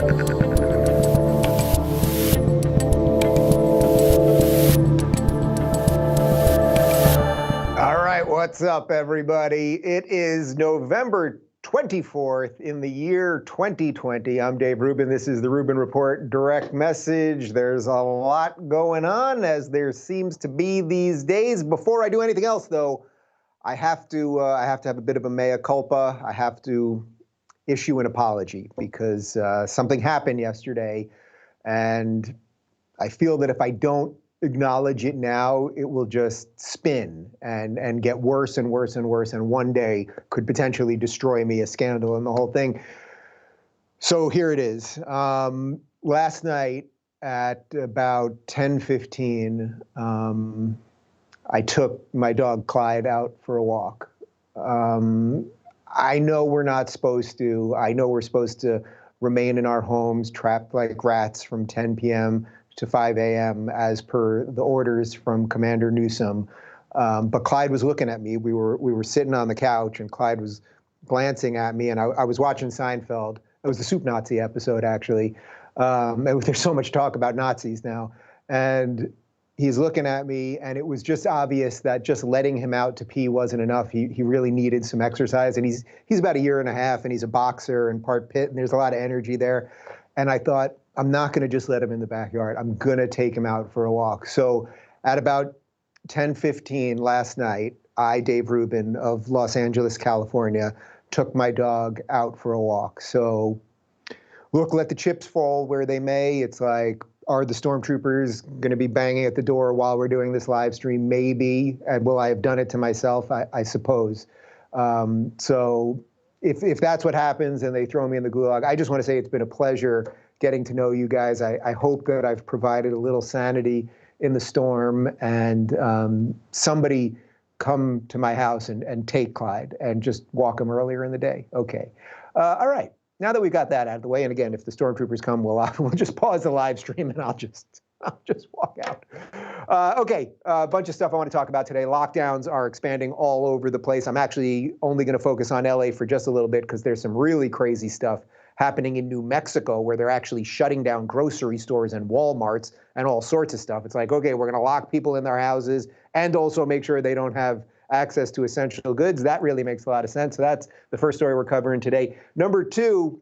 All right, what's up, everybody? It is November 24th in the year 2020. I'm Dave Rubin. This is the Rubin Report Direct Message. There's a lot going on, as there seems to be these days. Before I do anything else, though, I have to have a bit of a mea culpa. I have to issue an apology because something happened yesterday, and I feel that if I don't acknowledge it now, it will just spin and get worse and worse and worse, and one day could potentially destroy me, a scandal and the whole thing. So here it is. Last night at about 10:15, I took my dog Clyde out for a walk. I know we're not supposed to. I know we're supposed to remain in our homes, trapped like rats from 10 p.m. to 5 a.m. as per the orders from Commander Newsom. But Clyde was looking at me. We were sitting on the couch, and Clyde was glancing at me, and I was watching Seinfeld. It was the Soup Nazi episode, actually. There's so much talk about Nazis now. And he's looking at me, and it was just obvious that just letting him out to pee wasn't enough. He really needed some exercise, and he's about a year and a half, and he's a boxer and part pit, and there's a lot of energy there. And I thought, I'm not going to just let him in the backyard. I'm going to take him out for a walk. So at about 10:15 last night, I, Dave Rubin of Los Angeles, California, took my dog out for a walk. So look, let the chips fall where they may. It's like, are the stormtroopers going to be banging at the door while we're doing this live stream? Maybe. And will I have done it to myself? I suppose. So if that's what happens and they throw me in the gulag, I just want to say it's been a pleasure getting to know you guys. I hope that I've provided a little sanity in the storm, and somebody come to my house and take Clyde and just walk him earlier in the day. Okay. All right. Now that we've got that out of the way, and again, if the stormtroopers come, we'll just pause the live stream and I'll just walk out. Okay, a bunch of stuff I want to talk about today. Lockdowns are expanding all over the place. I'm actually only going to focus on LA for just a little bit because there's some really crazy stuff happening in New Mexico, where they're actually shutting down grocery stores and Walmarts and all sorts of stuff. It's like, okay, we're going to lock people in their houses and also make sure they don't have access to essential goods. That really makes a lot of sense. So that's the first story we're covering today. Number two,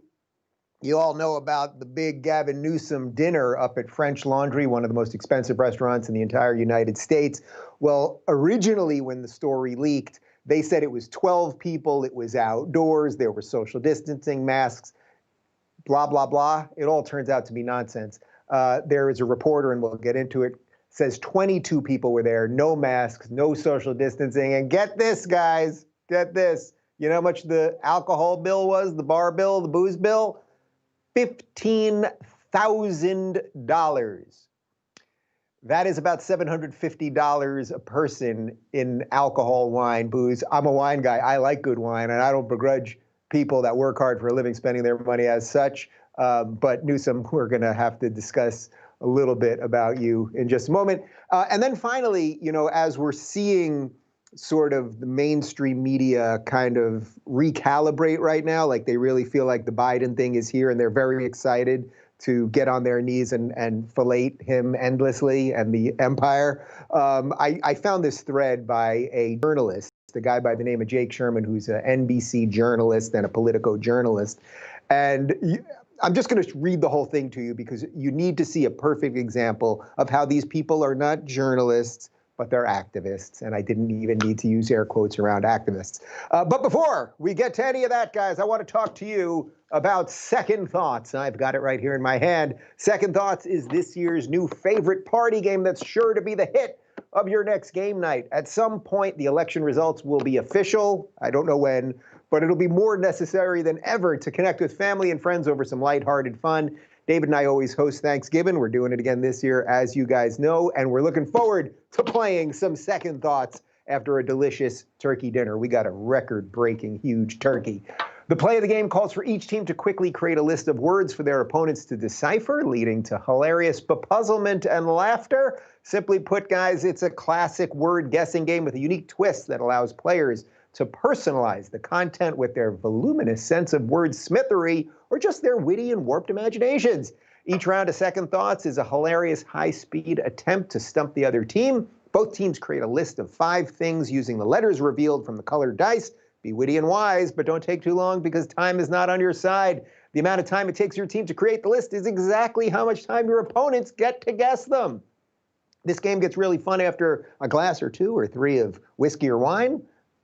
you all know about the big Gavin Newsom dinner up at French Laundry, one of the most expensive restaurants in the entire United States. Well, originally when the story leaked, they said it was 12 people, it was outdoors, there were social distancing, masks, blah, blah, blah. It all turns out to be nonsense. There is a reporter, and we'll get into it, says 22 people were there, no masks, no social distancing. And get this, guys, get this. You know how much the alcohol bill was, the bar bill, the booze bill? $15,000. That is about $750 a person in alcohol, wine, booze. I'm a wine guy. I like good wine, and I don't begrudge people that work hard for a living spending their money as such. But Newsom, we're going to have to discuss a little bit about you in just a moment. And then finally, you know, as we're seeing sort of the mainstream media kind of recalibrate right now, like they really feel like the Biden thing is here and they're very excited to get on their knees and fillet him endlessly and the empire. I found this thread by a journalist, a guy by the name of Jake Sherman, who's an NBC journalist and a Politico journalist. And I'm just going to read the whole thing to you because you need to see a perfect example of how these people are not journalists, but they're activists. And I didn't even need to use air quotes around activists. But before we get to any of that, guys, I want to talk to you about Second Thoughts. I've got it right here in my hand. Second Thoughts is this year's new favorite party game that's sure to be the hit of your next game night. At some point, the election results will be official. I don't know when, but it'll be more necessary than ever to connect with family and friends over some lighthearted fun. David and I always host Thanksgiving. We're doing it again this year, as you guys know, and we're looking forward to playing some Second Thoughts after a delicious turkey dinner. We got a record-breaking huge turkey. The play of the game calls for each team to quickly create a list of words for their opponents to decipher, leading to hilarious bepuzzlement and laughter. Simply put, guys, it's a classic word guessing game with a unique twist that allows players to personalize the content with their voluminous sense of wordsmithery or just their witty and warped imaginations. Each round of Second Thoughts is a hilarious high-speed attempt to stump the other team. Both teams create a list of 5 things using the letters revealed from the colored dice. Be witty and wise, but don't take too long because time is not on your side. The amount of time it takes your team to create the list is exactly how much time your opponents get to guess them. This game gets really fun after a glass or 2 or 3 of whiskey or wine.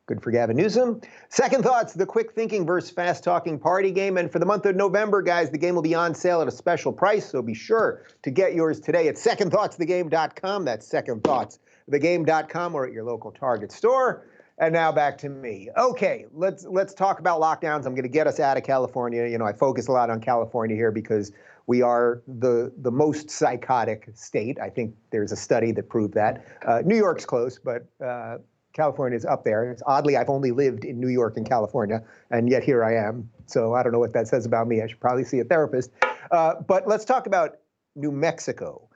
Good for Gavin Newsom. Second Thoughts, the quick thinking versus fast talking party game. And for the month of November, guys, the game will be on sale at a special price. So be sure to get yours today at secondthoughtsthegame.com. That's secondthoughtsthegame.com or at your local Target store. And now back to me. Okay, let's talk about lockdowns. I'm going to get us out of California. You know, I focus a lot on California here because we are the most psychotic state. I think there's a study that proved that. New York's close, but California's up there. It's oddly, I've only lived in New York and California, and yet here I am. So I don't know what that says about me. I should probably see a therapist. But let's talk about New Mexico,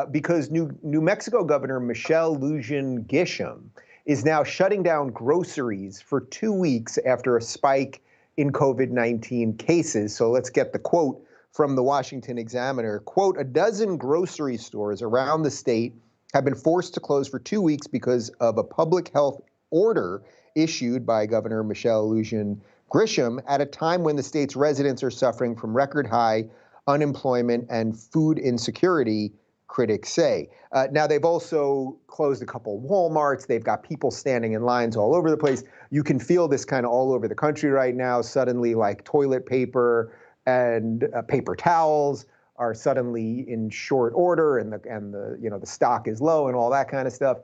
because New Mexico Governor Lujan Grisham is now shutting down groceries for 2 weeks after a spike in COVID-19 cases. So let's get the quote from the Washington Examiner. Quote, "A dozen grocery stores around the state have been forced to close for 2 weeks because of a public health order issued by Governor Lujan Grisham at a time when the state's residents are suffering from record high unemployment and food insecurity, critics say." Now, they've also closed a couple Walmarts. They've got people standing in lines all over the place. You can feel this kind of all over the country right now. Suddenly, like toilet paper and paper towels are suddenly in short order, and the stock is low and all that kind of stuff.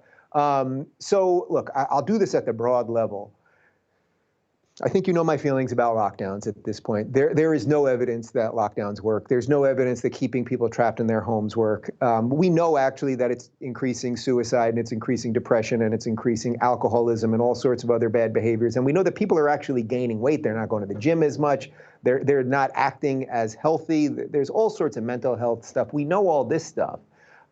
So look, I'll do this at the broad level. I think you know my feelings about lockdowns at this point. There is no evidence that lockdowns work. There's no evidence that keeping people trapped in their homes work. We know actually that it's increasing suicide and it's increasing depression and it's increasing alcoholism and all sorts of other bad behaviors. And we know that people are actually gaining weight. They're not going to the gym as much. They're not acting as healthy. There's all sorts of mental health stuff. We know all this stuff.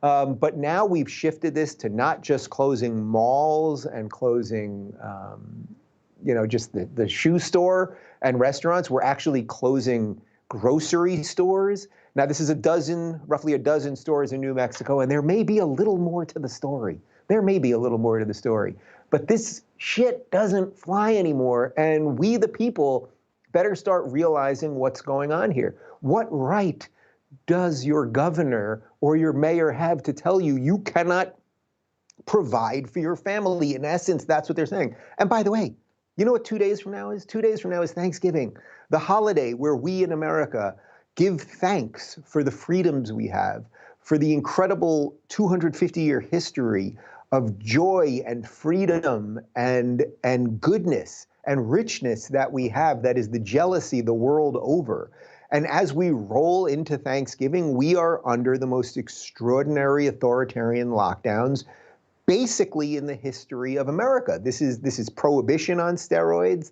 But now we've shifted this to not just closing malls and closing just the shoe store and restaurants. We're actually closing grocery stores. Now, this is roughly a dozen stores in New Mexico, and there may be a little more to the story. But this shit doesn't fly anymore, and we, the people, better start realizing what's going on here. What right does your governor or your mayor have to tell you you cannot provide for your family? In essence, that's what they're saying. And by the way, you know what 2 days from now is? 2 days from now is Thanksgiving, the holiday where we in America give thanks for the freedoms we have, for the incredible 250-year history of joy and freedom and goodness and richness that we have, that is the jealousy the world over. And as we roll into Thanksgiving, we are under the most extraordinary authoritarian lockdowns basically in the history of America. This is prohibition on steroids.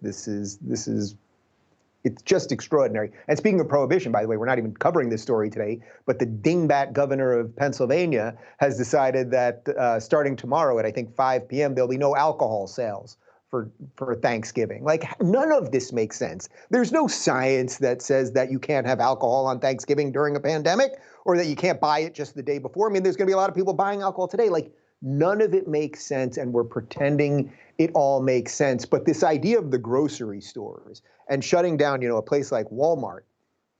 It's just extraordinary. And speaking of prohibition, by the way, we're not even covering this story today, but the dingbat governor of Pennsylvania has decided that starting tomorrow at, I think, 5 p.m., there'll be no alcohol sales for Thanksgiving. Like, none of this makes sense. There's no science that says that you can't have alcohol on Thanksgiving during a pandemic, or that you can't buy it just the day before. I mean, there's going to be a lot of people buying alcohol today. Like, none of it makes sense, and we're pretending it all makes sense. But this idea of the grocery stores and shutting down, a place like Walmart,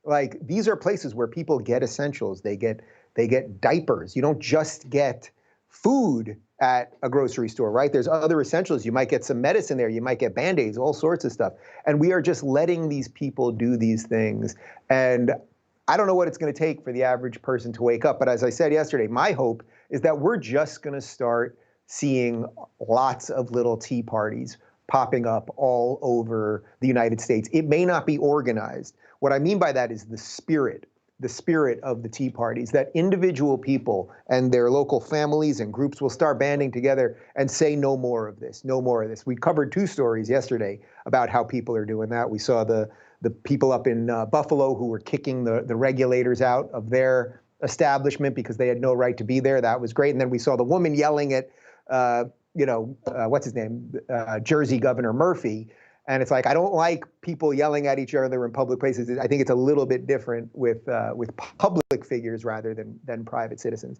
like, these are places where people get essentials. They get diapers. You don't just get food at a grocery store, right? There's other essentials. You might get some medicine there. You might get Band-Aids, all sorts of stuff. And we are just letting these people do these things. And I don't know what it's going to take for the average person to wake up. But as I said yesterday, my hope is that we're just going to start seeing lots of little tea parties popping up all over the United States. It may not be organized. What I mean by that is the spirit of the tea parties, that individual people and their local families and groups will start banding together and say no more of this, no more of this. We covered 2 stories yesterday about how people are doing that. We saw the people up in Buffalo who were kicking the regulators out of their establishment because they had no right to be there. That was great. And then we saw the woman yelling at, what's his name, Jersey Governor Murphy. And it's like, I don't like people yelling at each other in public places. I think it's a little bit different with public figures rather than private citizens.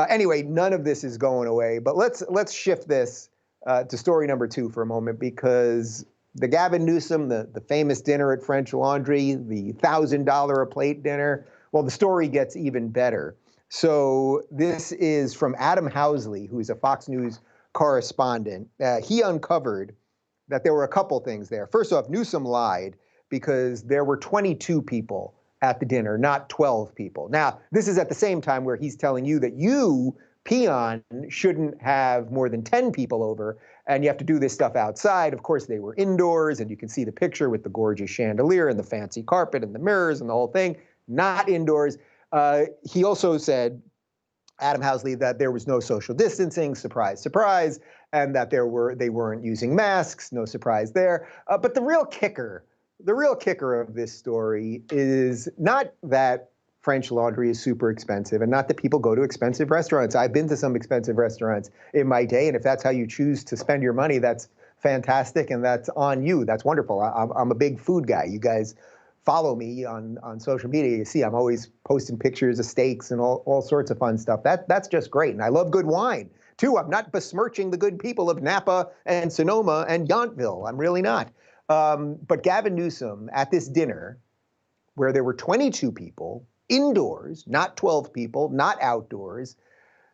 Anyway, none of this is going away. But let's shift this to story number 2 for a moment, because the Gavin Newsom, the famous dinner at French Laundry, the $1,000 a plate dinner, well, the story gets even better. So this is from Adam Housley, who's a Fox News correspondent. He uncovered that there were a couple things there. First off, Newsom lied because there were 22 people at the dinner, not 12 people. Now, this is at the same time where he's telling you that you, peon, shouldn't have more than 10 people over, and you have to do this stuff outside. Of course, they were indoors, and you can see the picture with the gorgeous chandelier and the fancy carpet and the mirrors and the whole thing, not indoors. He also said, Adam Housley, that there was no social distancing, surprise, surprise, and that they weren't using masks, no surprise there. But the real kicker of this story is not that French Laundry is super expensive, and not that people go to expensive restaurants. I've been to some expensive restaurants in my day, and if that's how you choose to spend your money, that's fantastic, and that's on you. That's wonderful. I'm a big food guy. You guys follow me on social media. You see I'm always posting pictures of steaks and all sorts of fun stuff. That's just great. And I love good wine, too. I'm not besmirching the good people of Napa and Sonoma and Yountville. I'm really not. But Gavin Newsom, at this dinner, where there were 22 people, indoors, not 12 people, not outdoors,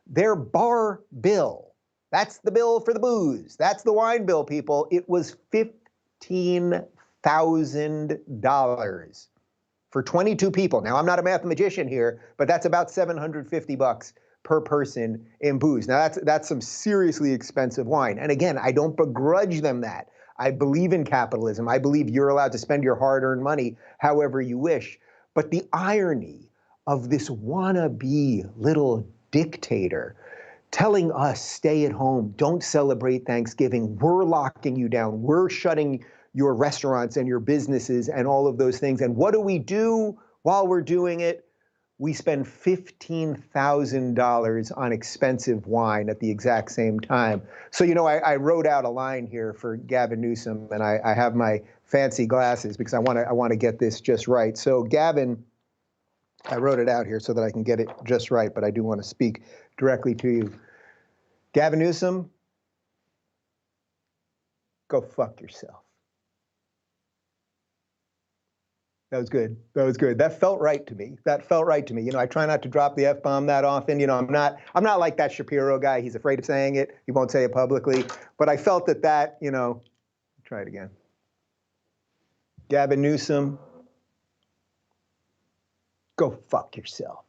their bar bill, that's the bill for the booze, that's the wine bill, people, it was $15,000 for 22 people. Now, I'm not a mathematician here, but that's about $750 per person in booze. Now, that's some seriously expensive wine. And again, I don't begrudge them that. I believe in capitalism. I believe you're allowed to spend your hard-earned money however you wish. But the irony of this wannabe little dictator telling us, stay at home, don't celebrate Thanksgiving, we're locking you down, we're shutting your restaurants and your businesses and all of those things. And what do we do while we're doing it? We spend $15,000 on expensive wine at the exact same time. So, I wrote out a line here for Gavin Newsom, and I have my fancy glasses because I want to get this just right. So Gavin, I wrote it out here so that I can get it just right, but I do want to speak directly to you. Gavin Newsom, go fuck yourself. That was good. That was good. That felt right to me. That felt right to me. I try not to drop the F-bomb that often. I'm not like that Shapiro guy. He's afraid of saying it. He won't say it publicly. But I felt that, try it again. Gavin Newsom, go fuck yourself.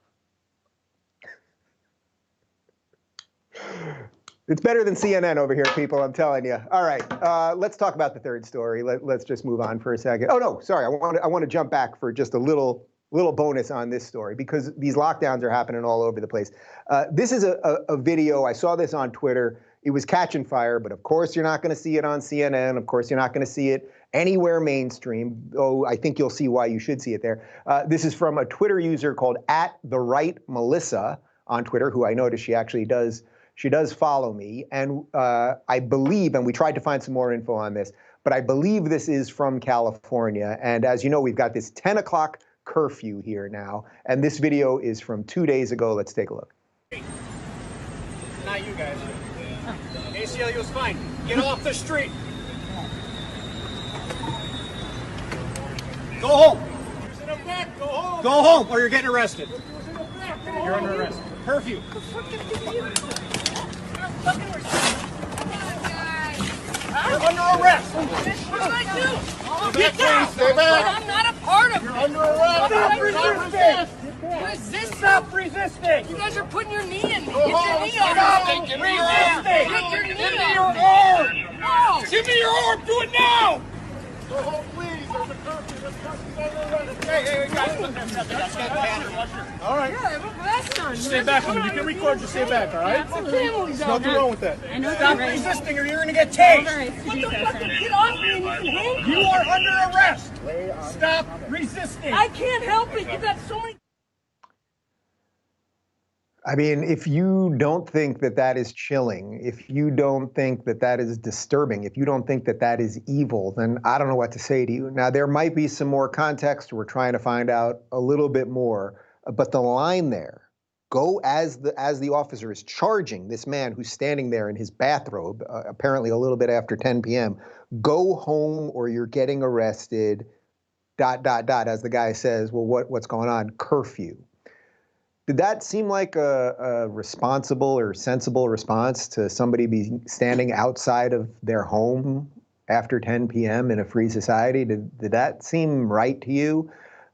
It's better than CNN over here, people, I'm telling you. All right, let's talk about the third story. Let's just move on for a second. Oh, no, sorry, I want to jump back for just a little bonus on this story, because these lockdowns are happening all over the place. This is a video, I saw this on Twitter. It was catching fire, but of course you're not going to see it on CNN. Of course you're not going to see it anywhere mainstream. Oh, I think you'll see why you should see it there. This is from a Twitter user called @TheRightMelissa on Twitter, who I noticed she actually does follow me, and I believe, and we tried to find some more info on this, but I believe this is from California. And as you know, we've got this 10 o'clock curfew here now, and this video is from 2 days ago. Let's take a look. Not you guys. ACLU is fine. Get off the street. Go home. Go home. Go home, or you're getting arrested. You're under arrest. Curfew. You're under arrest. What do I do? Get down. Stay back. I'm not a part of it. You're under arrest. Stop resisting. Resist. Stop resisting. You guys are putting your knee in me. Go Get your home. knee on Stop me. resisting. Get your knee Give me on your me. arm. No. Give me your arm. Do it now. Go home, please. There's a curfew. This person's under arrest. Hey, guys. All right. Yeah, but that's not. Stay back. You can record. Just stay back, all right? It's a family zone. Nothing wrong with that. I know Stop right. resisting or you're going to get tased. What the fuck? Get off me and you can handcuff me. You are under arrest. Stop resisting. I can't help it. You got so many. I mean, if you don't think that that is chilling, if you don't think that that is disturbing, if you don't think that that is evil, then I don't know what to say to you. Now, there might be some more context. We're trying to find out a little bit more, but the line there, go as the officer is charging this man who's standing there in his bathrobe, apparently a little bit after 10 p.m., go home or you're getting arrested, ... as the guy says, well, what's going on? Curfew. Did that seem like a responsible or sensible response to somebody be standing outside of their home after 10 p.m. in a free society? Did that seem right to you?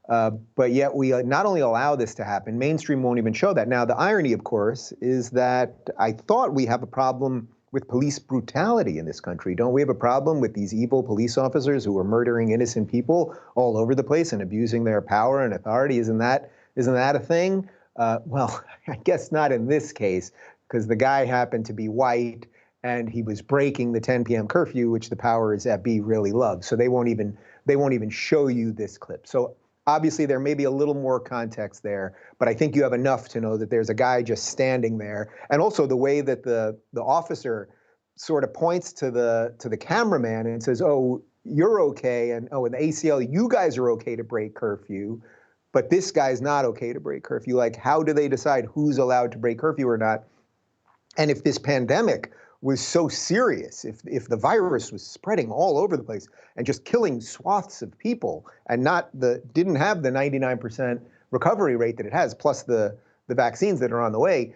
But yet we not only allow this to happen, mainstream won't even show that. Now, the irony, of course, is that I thought we have a problem with police brutality in this country. Don't we have a problem with these evil police officers who are murdering innocent people all over the place and abusing their power and authority? Isn't that a thing? Well, I guess not in this case, because the guy happened to be white and he was breaking the 10 p.m. curfew, which the powers that be really love. So they won't even show you this clip. So obviously there may be a little more context there, but I think you have enough to know that there's a guy just standing there. And also the way that the officer sort of points to the cameraman and says, "Oh, you're okay," and "Oh, in the ACL, you guys are okay to break curfew, but this guy's not okay to break curfew." Like, how do they decide who's allowed to break curfew or not? And if this pandemic was so serious, if the virus was spreading all over the place and just killing swaths of people and didn't have the 99% recovery rate that it has, plus the vaccines that are on the way,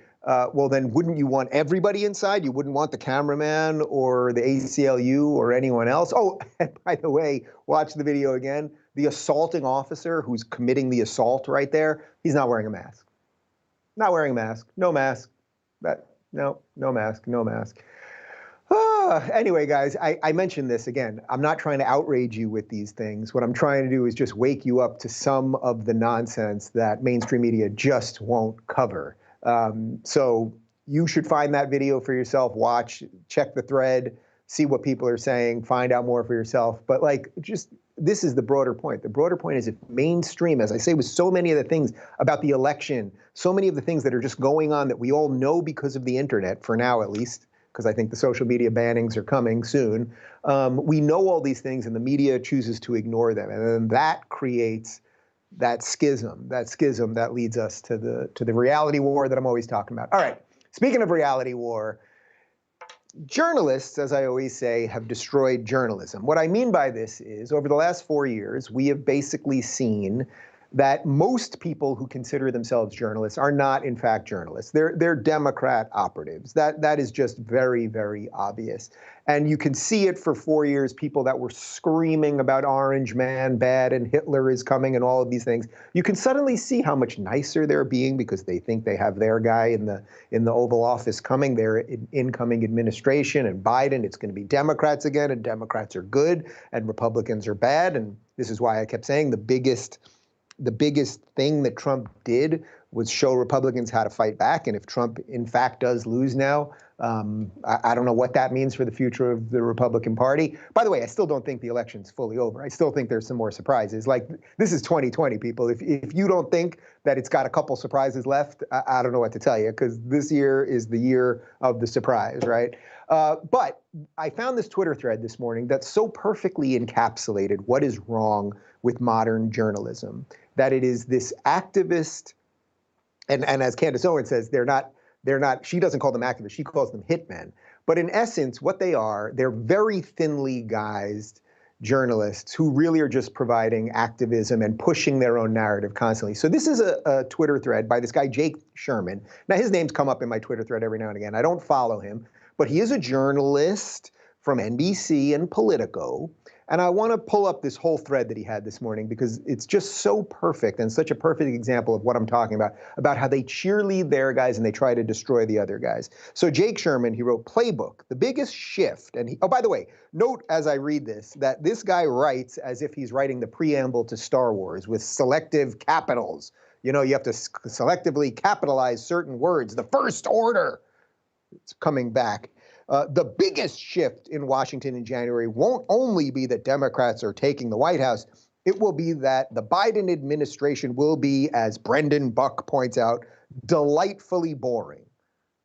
well, then wouldn't you want everybody inside? You wouldn't want the cameraman or the ACLU or anyone else? Oh, and by the way, watch the video again. The assaulting officer who's committing the assault right there, he's not wearing a mask. Not wearing a mask. No mask. No mask. No mask. Anyway, guys, I mentioned this again. I'm not trying to outrage you with these things. What I'm trying to do is just wake you up to some of the nonsense that mainstream media just won't cover. So you should find that video for yourself, watch, check the thread, see what people are saying, find out more for yourself. But this is the broader point. The broader point is if mainstream, as I say, with so many of the things about the election, so many of the things that are just going on that we all know because of the internet, for now at least, because I think the social media bannings are coming soon. We know all these things and the media chooses to ignore them. And then that creates that schism that leads us to the reality war that I'm always talking about. All right, speaking of reality war, journalists, as I always say, have destroyed journalism. What I mean by this is over the last 4 years, we have basically seen that most people who consider themselves journalists are not, in fact, journalists. They're Democrat operatives. That is just very, very obvious. And you can see it for 4 years, people that were screaming about Orange Man bad and Hitler is coming and all of these things. You can suddenly see how much nicer they're being because they think they have their guy in the Oval Office coming, their incoming administration, and Biden. It's going to be Democrats again, and Democrats are good, and Republicans are bad. And this is why I kept saying the biggest thing that Trump did was show Republicans how to fight back. And if Trump, in fact, does lose now, I don't know what that means for the future of the Republican Party. By the way, I still don't think the election's fully over. I still think there's some more surprises. Like, this is 2020, people. If you don't think that it's got a couple surprises left, I don't know what to tell you, because this year is the year of the surprise, right? But I found this Twitter thread this morning that so perfectly encapsulated what is wrong with modern journalism, that it is this activist, and as Candace Owens says, they're not, she doesn't call them activists, she calls them hitmen. But in essence, what they are, they're very thinly guised journalists who really are just providing activism and pushing their own narrative constantly. So this is a Twitter thread by this guy, Jake Sherman. Now, his name's come up in my Twitter thread every now and again. I don't follow him, but he is a journalist from NBC and Politico. And I want to pull up this whole thread that he had this morning because it's just so perfect and such a perfect example of what I'm talking about how they cheerlead their guys and they try to destroy the other guys. So Jake Sherman, he wrote, "Playbook, the biggest shift," and oh, by the way, note as I read this, that this guy writes as if he's writing the preamble to Star Wars with selective capitals. You know, you have to selectively capitalize certain words. The First Order, it's coming back. The biggest shift in Washington in January won't only be that Democrats are taking the White House, It will be that the Biden administration will be, as Brendan Buck points out, delightfully boring.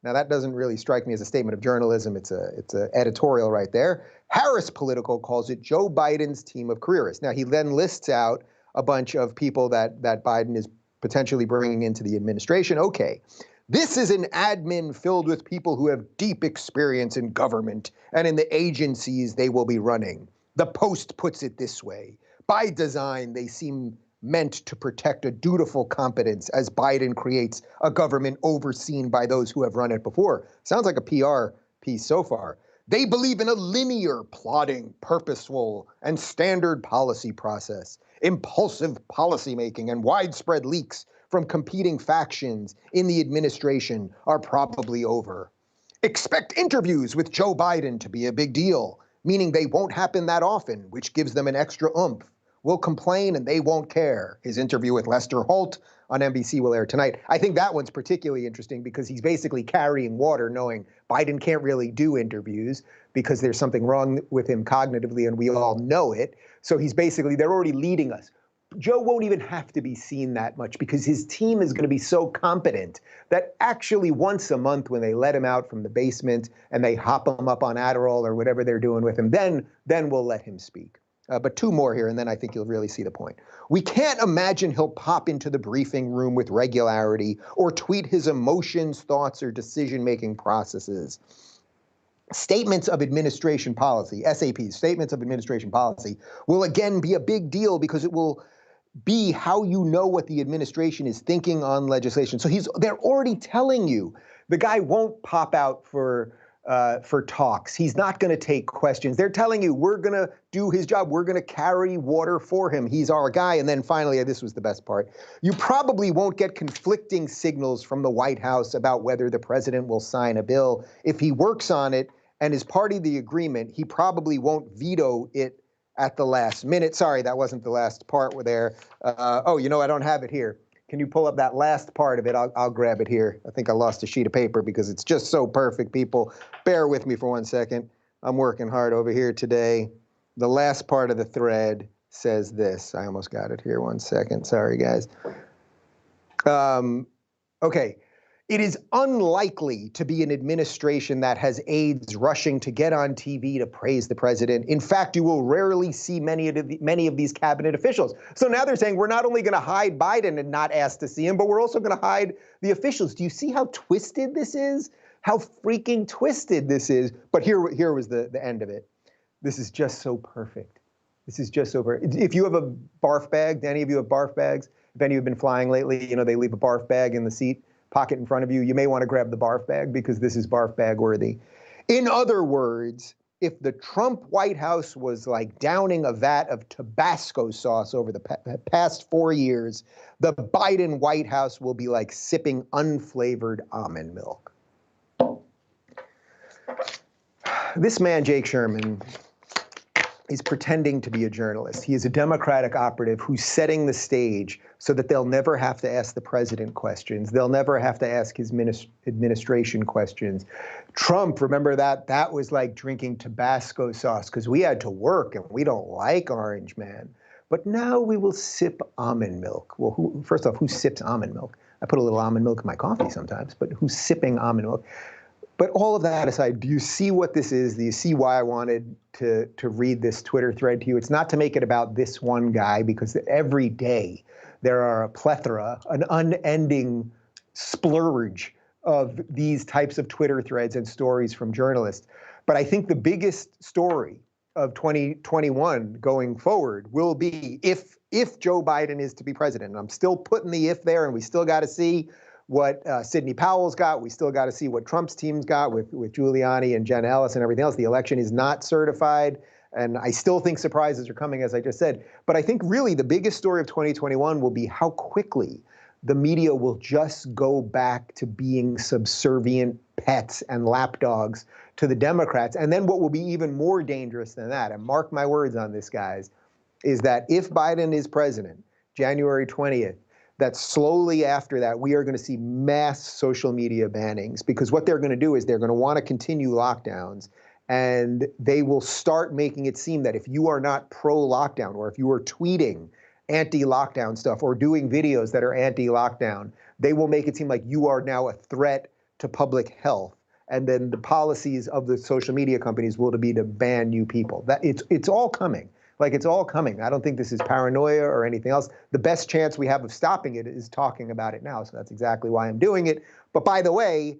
Now, that doesn't really strike me as a statement of journalism. It's a editorial right there. Harris Political calls it Joe Biden's team of careerists. Now, he then lists out a bunch of people that Biden is potentially bringing into the administration. Okay, this is an admin filled with people who have deep experience in government and in the agencies they will be running. The Post puts it this way. By design, they seem meant to protect a dutiful competence as Biden creates a government overseen by those who have run it before. Sounds like a PR piece so far. They believe in a linear, plodding, purposeful, and standard policy process. Impulsive policymaking and widespread leaks from competing factions in the administration are probably over. Expect interviews with Joe Biden to be a big deal, meaning they won't happen that often, which gives them an extra oomph. We'll complain and they won't care. His interview with Lester Holt on NBC will air tonight. I think that one's particularly interesting because he's basically carrying water, knowing Biden can't really do interviews because there's something wrong with him cognitively and we all know it. So he's basically, they're already leading us. Joe won't even have to be seen that much because his team is going to be so competent that actually once a month when they let him out from the basement and they hop him up on Adderall or whatever they're doing with him, then we'll let him speak. But two more here, and then I think you'll really see the point. We can't imagine he'll pop into the briefing room with regularity or tweet his emotions, thoughts, or decision-making processes. Statements of administration policy, SAPs, statements of administration policy, will again be a big deal because it will be how you know what the administration is thinking on legislation. So they're already telling you the guy won't pop out for talks. He's not going to take questions. They're telling you, we're going to do his job. We're going to carry water for him. He's our guy. And then finally, this was the best part. You probably won't get conflicting signals from the White House about whether the president will sign a bill. If he works on it and is part of the agreement, he probably won't veto it at the last minute. Sorry, that wasn't the last part there. Oh, I don't have it here. Can you pull up that last part of it? I'll grab it here. I think I lost a sheet of paper because it's just so perfect, people. Bear with me for 1 second. I'm working hard over here today. The last part of the thread says this. I almost got it here. 1 second. Sorry, guys. Okay. It is unlikely to be an administration that has aides rushing to get on TV to praise the president. In fact, you will rarely see many of these cabinet officials. So now they're saying we're not only going to hide Biden and not ask to see him, but we're also going to hide the officials. Do you see how twisted this is? How freaking twisted this is? But here was the end of it. This is just so perfect. This is just so perfect. If you have a barf bag, do any of you have barf bags? If any of you have been flying lately, they leave a barf bag in the seat pocket in front of you. You may want to grab the barf bag because this is barf bag worthy. In other words, if the Trump White House was like downing a vat of Tabasco sauce over the past 4 years, the Biden White House will be like sipping unflavored almond milk. This man, Jake Sherman, is pretending to be a journalist. He is a Democratic operative who's setting the stage so that they'll never have to ask the president questions. They'll never have to ask his administration questions. Trump, remember that? That was like drinking Tabasco sauce because we had to work and we don't like Orange Man. But now we will sip almond milk. Well, first off, who sips almond milk? I put a little almond milk in my coffee sometimes, but who's sipping almond milk? But all of that aside, do you see what this is? Do you see why I wanted to read this Twitter thread to you? It's not to make it about this one guy, because every day there are a plethora, an unending splurge of these types of Twitter threads and stories from journalists. But I think the biggest story of 2021 going forward will be if Joe Biden is to be president. And I'm still putting the if there, and we still got to see what Sidney Powell's got. We still got to see what Trump's team's got with Giuliani and Jen Ellis and everything else. The election is not certified, and I still think surprises are coming, as I just said. But I think really the biggest story of 2021 will be how quickly the media will just go back to being subservient pets and lapdogs to the Democrats. And then what will be even more dangerous than that, and mark my words on this, guys, is that if Biden is president, January 20th, that slowly after that, we are going to see mass social media bannings, because what they're going to do is they're going to want to continue lockdowns. and they will start making it seem that if you are not pro-lockdown, or if you are tweeting anti-lockdown stuff or doing videos that are anti-lockdown, they will make it seem like you are now a threat to public health. And then the policies of the social media companies will be to ban new people. That it's all coming. Like, it's all coming. I don't think this is paranoia or anything else. The best chance we have of stopping it is talking about it now. So that's exactly why I'm doing it. But by the way,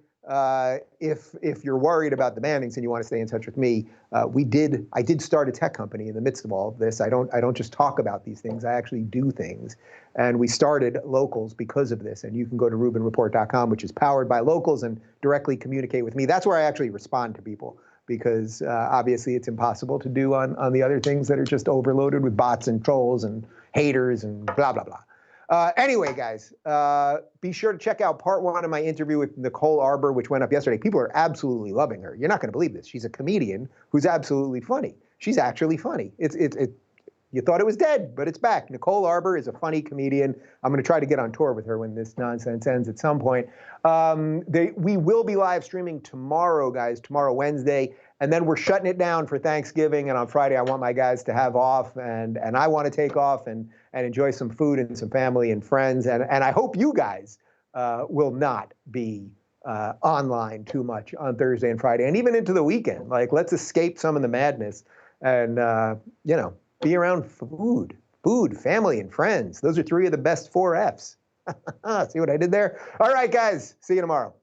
if you're worried about the bannings and you want to stay in touch with me, I did start a tech company in the midst of all of this. I don't just talk about these things. I actually do things. And we started Locals because of this. And you can go to rubinreport.com, which is powered by Locals, and directly communicate with me. That's where I actually respond to people, because obviously it's impossible to do on the other things that are just overloaded with bots and trolls and haters and blah, blah, blah. Anyway, guys, be sure to check out part 1 of my interview with Nicole Arbour, which went up yesterday. People are absolutely loving her. You're not going to believe this. She's a comedian who's absolutely funny. She's actually funny. You thought it was dead, but it's back. Nicole Arbour is a funny comedian. I'm going to try to get on tour with her when this nonsense ends at some point. We will be live streaming tomorrow, guys, tomorrow, Wednesday. And then we're shutting it down for Thanksgiving. And on Friday, I want my guys to have off. And I want to take off and enjoy some food and some family and friends. And I hope you guys will not be online too much on Thursday and Friday, and even into the weekend. Like, let's escape some of the madness and, be around food, family, and friends. Those are 3 of the best 4 Fs. See what I did there? All right, guys. See you tomorrow.